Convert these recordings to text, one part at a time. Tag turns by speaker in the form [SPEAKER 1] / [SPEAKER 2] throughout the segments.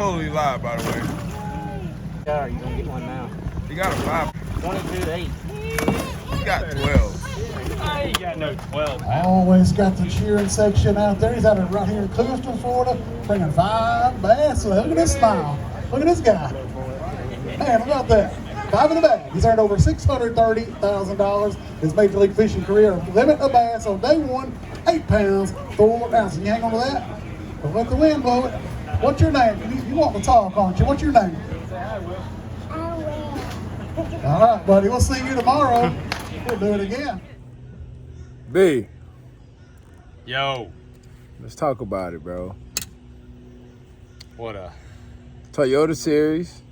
[SPEAKER 1] totally lied, by the way.
[SPEAKER 2] Yeah, you gonna get one now.
[SPEAKER 1] You got a 5.
[SPEAKER 2] 22-8.
[SPEAKER 1] You got 12.
[SPEAKER 2] I ain't got no 12.
[SPEAKER 3] Always got the cheering section out there. He's out there right here in Clifton, Florida, bringing 5 bass. Look at this smile. Look at this guy. Man, look at that. 5 in the bag. He's earned over $630,000. His Major League Fishing career. Limit a bass on day 1, 8 pounds, 4 ounces. You hang on to that? Don't let the wind blow it. What's your name? You want to talk, aren't you? What's your name?
[SPEAKER 4] I will.
[SPEAKER 3] All right, buddy. We'll see you tomorrow. We'll do it again.
[SPEAKER 1] B,
[SPEAKER 2] Yo.
[SPEAKER 1] let's talk about it, bro.
[SPEAKER 2] What a
[SPEAKER 1] Toyota Series,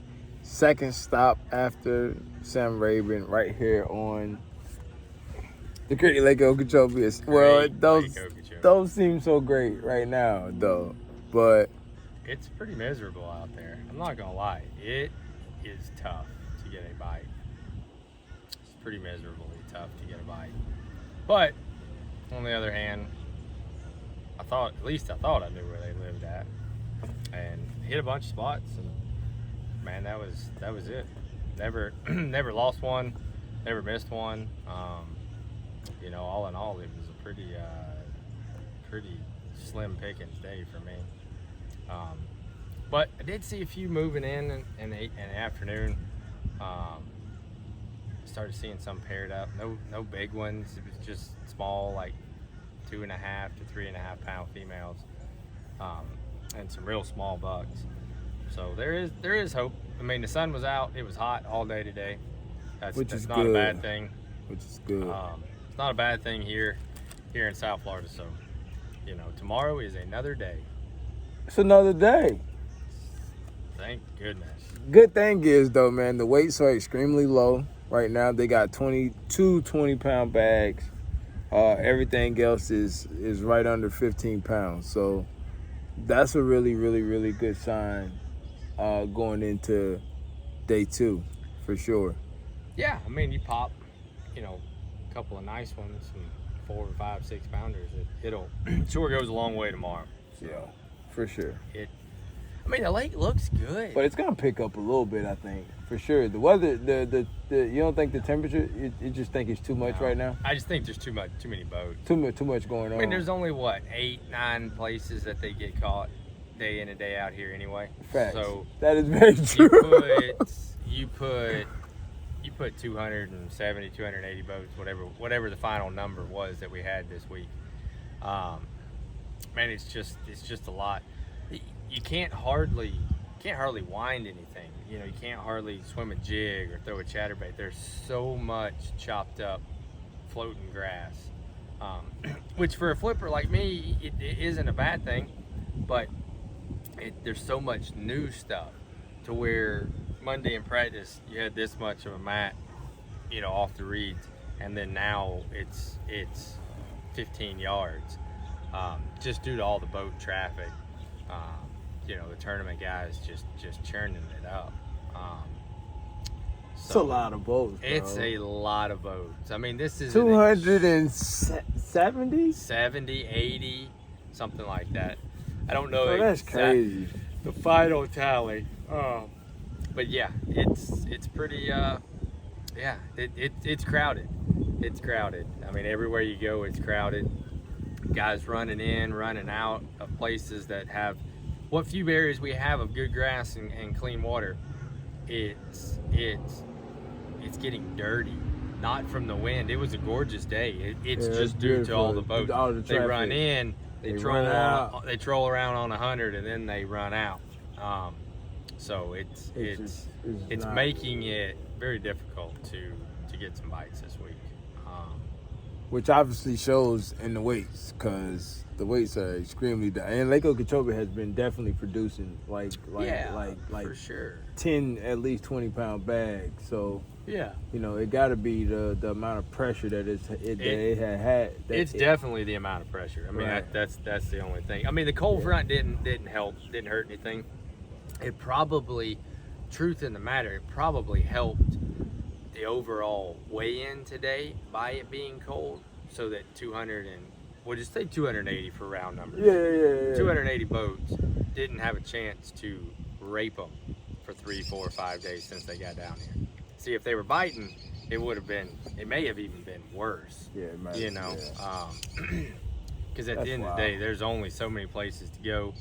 [SPEAKER 1] second stop after Sam Rabin, right here on the Great Lake Okeechobee. Well, those seem so great right now, though. But
[SPEAKER 2] it's pretty miserable out there. I'm not gonna lie. It is tough to get a bite. It's pretty miserably tough to get a bite. But on the other hand, I thought I knew where they lived at, and hit a bunch of spots, and man, that was it. Never lost one, never missed one. You know, all in all, it was a pretty slim pickings day for me. But I did see a few moving in the afternoon. Started seeing some paired up. No big ones. It was just small, like 2.5 to 3.5 pound females, and some real small bucks. So there is hope. I mean, the sun was out. It was hot all day today. That's not a bad thing.
[SPEAKER 1] Which is good.
[SPEAKER 2] It's not a bad thing here in South Florida. So, you know, tomorrow is another day.
[SPEAKER 1] It's another day.
[SPEAKER 2] Thank goodness.
[SPEAKER 1] Good thing is, though, man, the weights are extremely low right now. They got 22 20-pound bags. Everything else is right under 15 pounds. So that's a really, really, really good sign going into day 2, for sure.
[SPEAKER 2] Yeah, I mean, you pop, you know, a couple of nice ones, some 4 or 5, 6 pounders. It'll sure goes a long way tomorrow. So
[SPEAKER 1] Yeah, for sure.
[SPEAKER 2] I mean, the lake looks good.
[SPEAKER 1] But it's gonna pick up a little bit, I think, for sure. The weather, the you don't think the temperature? You just think it's too much right now?
[SPEAKER 2] I just think there's too many boats.
[SPEAKER 1] Too much going on.
[SPEAKER 2] I mean, there's only 8, 9 places that they get caught day in and day out here anyway.
[SPEAKER 1] Facts.
[SPEAKER 2] So
[SPEAKER 1] that is very true.
[SPEAKER 2] You put 270, 280 boats, whatever the final number was that we had this week. Man, it's just a lot. You can't hardly wind anything. You know, you can't hardly swim a jig or throw a chatterbait. There's so much chopped up floating grass, which for a flipper like me, it isn't a bad thing, but there's so much new stuff to where Monday in practice you had this much of a mat, you know, off the reeds, and then now it's 15 yards, just due to all the boat traffic. You know, the tournament guys just churning it up.
[SPEAKER 1] It's a lot of boats, bro.
[SPEAKER 2] It's a lot of boats. I mean, this is
[SPEAKER 1] 270?
[SPEAKER 2] 70, 80, something like that. I don't know.
[SPEAKER 1] That's crazy.
[SPEAKER 2] The final tally. But yeah, it's pretty. It's crowded. It's crowded. I mean, everywhere you go, it's crowded. Guys running in, running out of places that have what few areas we have of good grass and clean water. It's getting dirty, not from the wind. It was a gorgeous day. It's just due to all the boats. They run in, they troll around on 100, and then they run out. So it's making it very difficult to get some bites this week.
[SPEAKER 1] Which obviously shows in the weights, because the weights are extremely down. And Lake Okeechobee has been definitely producing like
[SPEAKER 2] for sure
[SPEAKER 1] 10 at least 20-pound bags. So
[SPEAKER 2] yeah,
[SPEAKER 1] you know, it got to be the amount of pressure that it had.
[SPEAKER 2] It's definitely the amount of pressure. I mean, right. that's the only thing. I mean, the cold front didn't help, didn't hurt anything. It probably, truth in the matter, it probably helped the overall weigh-in today by it being cold, so that 280 for round numbers.
[SPEAKER 1] Yeah.
[SPEAKER 2] 280 boats didn't have a chance to rape them for 3, 4, 5 days since they got down here. See, if they were biting, it may have even been worse.
[SPEAKER 1] Yeah, it might,
[SPEAKER 2] you know, because at
[SPEAKER 1] That's
[SPEAKER 2] the end of the day, there's only so many places to go,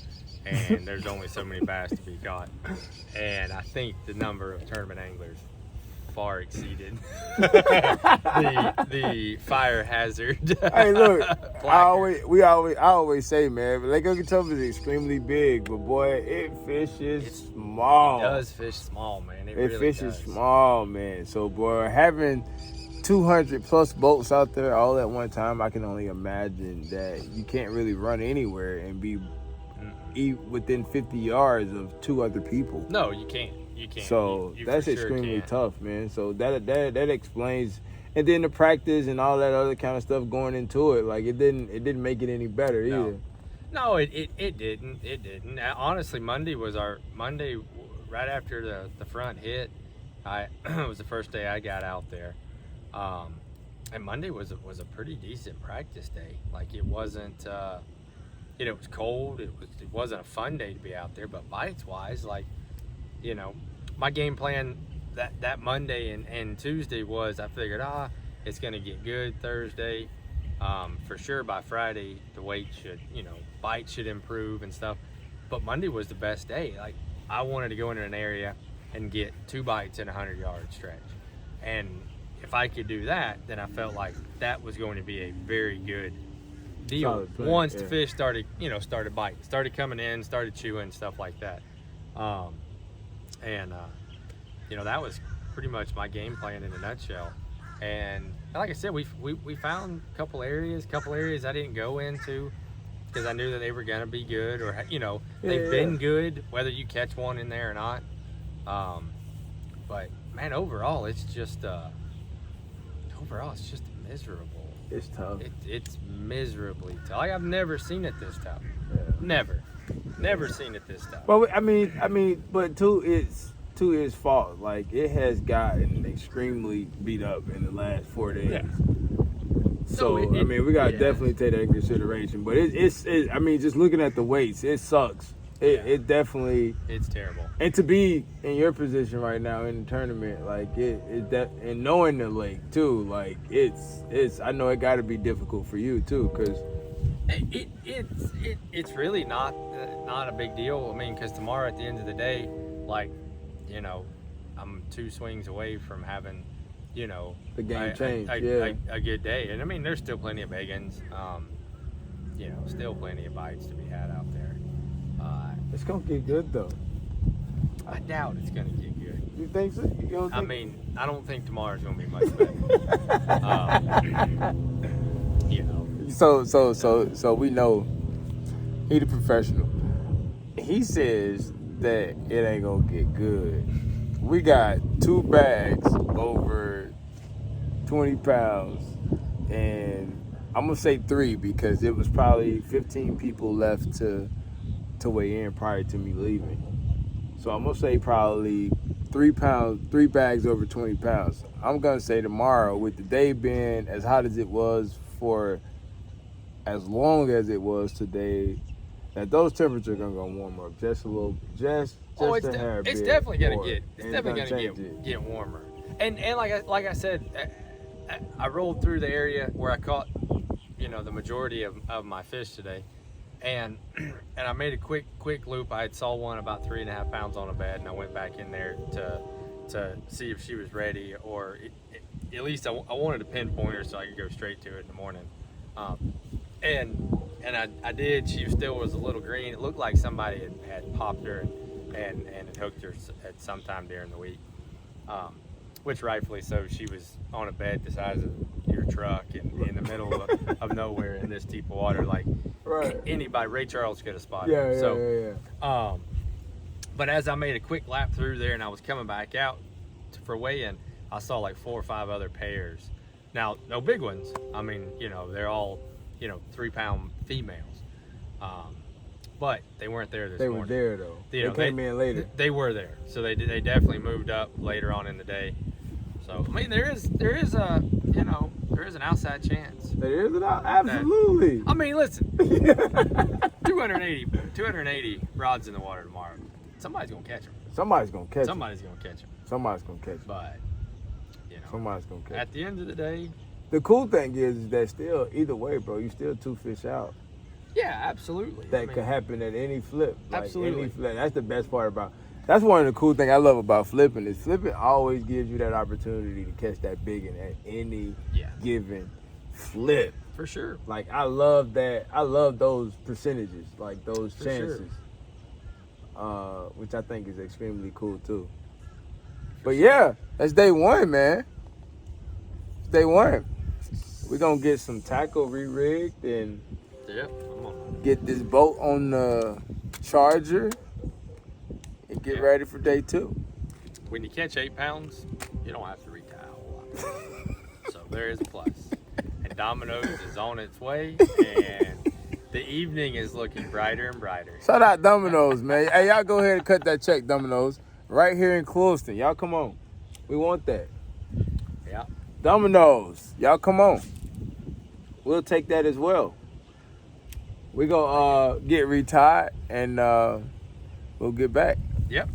[SPEAKER 2] and there's only so many bass to be caught. And I think the number of tournament anglers far exceeded the fire hazard.
[SPEAKER 1] Hey, look, I always say, man, Lake Okeechobee is extremely big, but boy, it fishes small.
[SPEAKER 2] It does fish small, man. It really
[SPEAKER 1] fishes
[SPEAKER 2] does.
[SPEAKER 1] small, man. So, boy, having 200 plus boats out there all at one time, I can only imagine that you can't really run anywhere and be within 50 yards of 2 other people.
[SPEAKER 2] No, you can't. You can't.
[SPEAKER 1] So
[SPEAKER 2] you
[SPEAKER 1] that's
[SPEAKER 2] for sure
[SPEAKER 1] extremely
[SPEAKER 2] can't.
[SPEAKER 1] tough, man. So that explains, and then the practice and all that other kind of stuff going into it, like it didn't make it any better either.
[SPEAKER 2] No, it didn't. It didn't. Honestly, Monday right after the front hit. It was the first day I got out there, and Monday was a pretty decent practice day. Like it wasn't. It was cold. It wasn't a fun day to be out there, but bites wise, like, you know, my game plan that Monday and Tuesday was I figured it's gonna get good Thursday, for sure by Friday the weight should, bite should improve and stuff, but Monday was the best day. Like I wanted to go into an area and get 2 bites in a 100-yard stretch, and if I could do that, then I felt like that was going to be a very good deal once the fish started biting, started coming in, started chewing, stuff like that. That was pretty much my game plan in a nutshell. And like I said, we found a couple areas I didn't go into because I knew that they were gonna be good, or they've been good whether you catch one in there or not. But man, overall it's just miserable.
[SPEAKER 1] It's tough.
[SPEAKER 2] It's miserably tough. Like, I've never seen it this tough. Yeah. Never seen it this tough.
[SPEAKER 1] Well, I mean, but to its fault, like it has gotten extremely beat up in the last 4 days. Yeah. So we gotta definitely take that in consideration. But it's just looking at the weights, it sucks. It definitely.
[SPEAKER 2] It's terrible. And
[SPEAKER 1] to be in your position right now in the tournament, like and knowing the lake too, like it's. I know it got to be difficult for you too, because
[SPEAKER 2] it's really not a big deal. I mean, because tomorrow at the end of the day, like, I'm 2 swings away from having,
[SPEAKER 1] the game change.
[SPEAKER 2] A good day, and I mean, there's still plenty of big ones. Still plenty of bites to be had out there.
[SPEAKER 1] It's gonna get good though.
[SPEAKER 2] I doubt it's gonna get good.
[SPEAKER 1] You think so?
[SPEAKER 2] I mean, I don't think tomorrow's gonna be much better.
[SPEAKER 1] So we know he's a professional. He says that it ain't gonna get good. We got 2 bags over 20 pounds, and I'm gonna say 3 because it was probably 15 people left to weigh in prior to me leaving. So I'm gonna say probably 3 bags over 20 pounds. I'm gonna say tomorrow, with the day being as hot as it was for as long as it was today, that those temperatures are gonna warm up just a little, just a hair bit.
[SPEAKER 2] It's definitely gonna get warmer. And like I said, I rolled through the area where I caught, the majority of my fish today. And I made a quick loop. I saw one about 3.5 pounds on a bed, and I went back in there to see if she was ready, or at least I wanted to pinpoint her so I could go straight to it in the morning. And I did. She still was a little green. It looked like somebody had popped her and had hooked her at some time during the week. Which rightfully so. She was on a bed the size of your truck in the middle of nowhere in this deep water. Like, right. Anybody, Ray Charles could have spotted her. Yeah. But as I made a quick lap through there and I was coming back out for weigh-in, I saw like 4 or 5 other pairs. Now, no big ones. I mean, they're all, 3-pound females. But they weren't there this morning.
[SPEAKER 1] They were there though. They came in later.
[SPEAKER 2] They were there, so they definitely moved up later on in the day. So I mean, there is an outside chance.
[SPEAKER 1] There is absolutely.
[SPEAKER 2] I mean, listen, 280 rods in the water tomorrow. somebody's gonna catch them.
[SPEAKER 1] Somebody's gonna catch 'em.
[SPEAKER 2] Somebody's gonna catch them.
[SPEAKER 1] Somebody's gonna catch 'em.
[SPEAKER 2] But
[SPEAKER 1] Somebody's gonna catch 'em.
[SPEAKER 2] at the end of the day,
[SPEAKER 1] The cool thing is that still, either way, bro, you still 2 fish out.
[SPEAKER 2] yeah, absolutely.
[SPEAKER 1] That could happen at any flip. Like
[SPEAKER 2] Absolutely.
[SPEAKER 1] Any flip. That's the best part about. That's one of the cool things I love about flipping is flipping always gives you that opportunity to catch that big one at any given flip.
[SPEAKER 2] For sure.
[SPEAKER 1] Like I love that. I love those percentages, like those
[SPEAKER 2] For sure.
[SPEAKER 1] chances, which I think is extremely cool too. But yeah, that's day one, man. It's day one. We're gonna get some tackle re-rigged and
[SPEAKER 2] I'm on.
[SPEAKER 1] get this boat on the charger and get ready for day 2.
[SPEAKER 2] When you catch 8 pounds, you don't have to retie a whole lot. So there is a plus. And Domino's is on its way, and the evening is looking brighter and brighter.
[SPEAKER 1] Shout out Domino's, man. Hey, y'all go ahead and cut that check, Domino's. Right here in Clewiston. Y'all come on. We want that.
[SPEAKER 2] Yeah.
[SPEAKER 1] Domino's. Y'all come on. We'll take that as well. We gonna get retired and we'll get back.
[SPEAKER 2] Yep.